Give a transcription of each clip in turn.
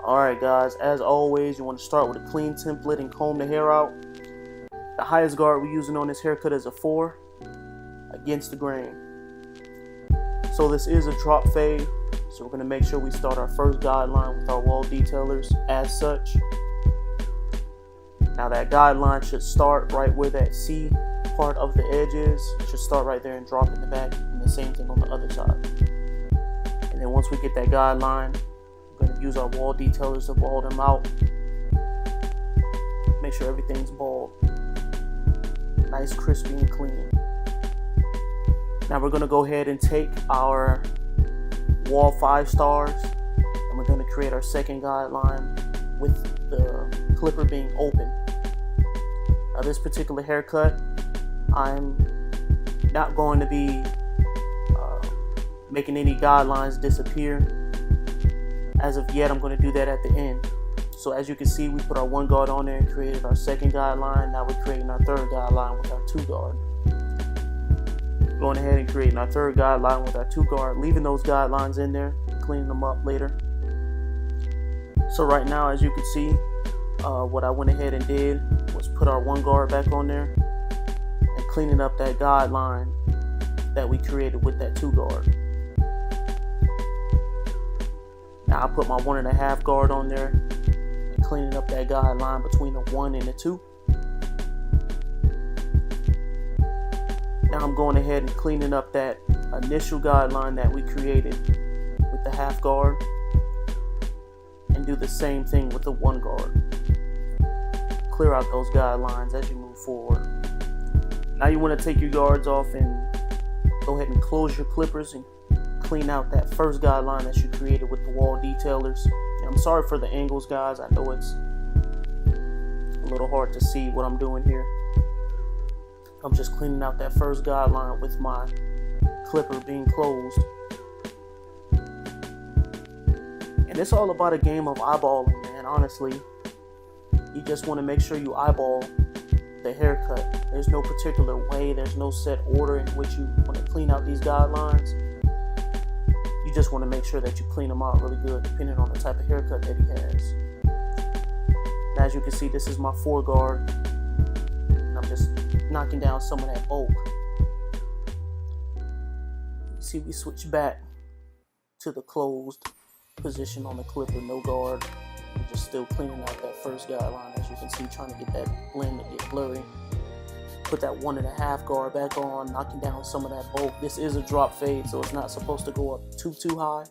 Alright guys, as always, you want to start with a clean template and comb the hair out. The highest guard we're using on this haircut is a 4 against the grain. So this is a drop fade, so we're going to make sure we start our first guideline with our wall detailers as such. Now that guideline should start right where that C part of the edge is. It should start right there and drop in the back, and the same thing on the other side. And then once we get that guideline, we're going to use our wall detailers to ball them out. Make sure everything's balled. Nice, crispy, and clean. Now we're going to go ahead and take our wall 5 stars, and we're going to create our second guideline with the clipper being open. Now this particular haircut, I'm not going to be making any guidelines disappear. As of yet, I'm going to do that at the end. So as you can see, we put our 1 guard on there and created our second guideline. Now we're creating our third guideline with our 2 guard. Going ahead and creating our third guideline with our 2 guard, leaving those guidelines in there, cleaning them up later. So right now, as you can see, what I went ahead and did was put our 1 guard back on there and cleaning up that guideline that we created with that 2 guard. Now I put my 1.5 guard on there and cleaning up that guideline between the 1 and the 2. Now I'm going ahead and cleaning up that initial guideline that we created with the 1/2 guard and do the same thing with the 1 guard. Clear out those guidelines as you move forward. Now you want to take your guards off and go ahead and close your clippers and clean out that first guideline that you created with the wall detailers. And I'm sorry for the angles, guys. I know it's a little hard to see what I'm doing here. I'm just cleaning out that first guideline with my clipper being closed. And it's all about a game of eyeballing, man. Honestly, you just want to make sure you eyeball the haircut. There's no particular way, there's no set order in which you want to clean out these guidelines. You just want to make sure that you clean them out really good depending on the type of haircut that he has. Now, as you can see, this is my 4 guard, and I'm just knocking down some of that bulk. You see, we switch back to the closed position on the clipper, no guard. We're just still cleaning out that first guideline, as you can see, trying to get that blend to get blurry. Put that 1.5 guard back on, knocking down some of that bulk. This is a drop fade, so it's not supposed to go up too high.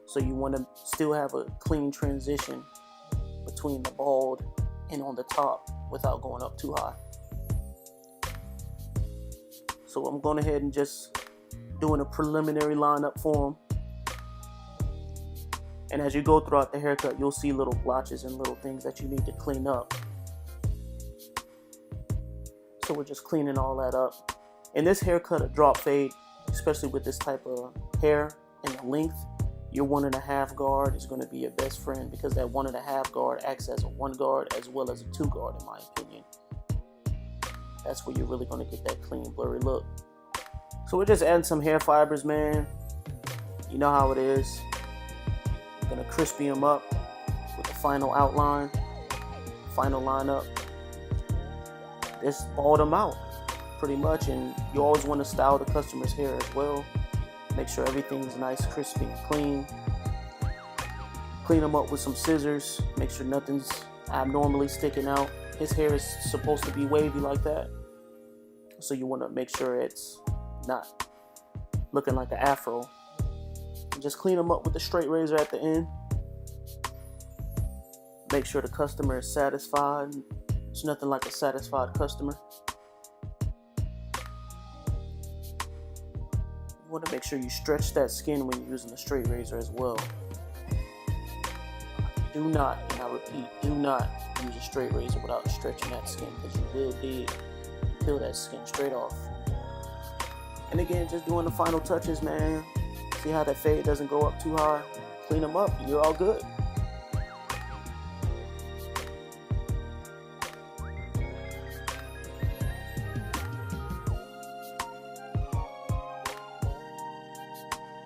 So you want to still have a clean transition between the bald and on the top without going up too high. So I'm going ahead and just doing a preliminary lineup for him. And as you go throughout the haircut, you'll see little blotches and little things that you need to clean up. So we're just cleaning all that up. In this haircut, a drop fade, especially with this type of hair and the length, your 1.5 guard is going to be your best friend, because that 1.5 guard acts as a 1 guard as well as a 2 guard, in my opinion. That's where you're really going to get that clean, blurry look. So we're just adding some hair fibers, man. You know how it is. We're going to crispy them up with the final outline, final lineup. Just ball them out pretty much, and you always want to style the customer's hair as well. Make sure everything's nice, crispy, and clean. Clean them up with some scissors. Make sure nothing's abnormally sticking out. His hair is supposed to be wavy like that, so you want to make sure it's not looking like an afro. And just clean them up with the straight razor at the end. Make sure the customer is satisfied. It's nothing like a satisfied customer. You want to make sure you stretch that skin when you're using a straight razor as well. Do not, and I repeat, do not use a straight razor without stretching that skin, because you will peel that skin straight off. And again, just doing the final touches, man. See how that fade doesn't go up too high? Clean them up, you're all good.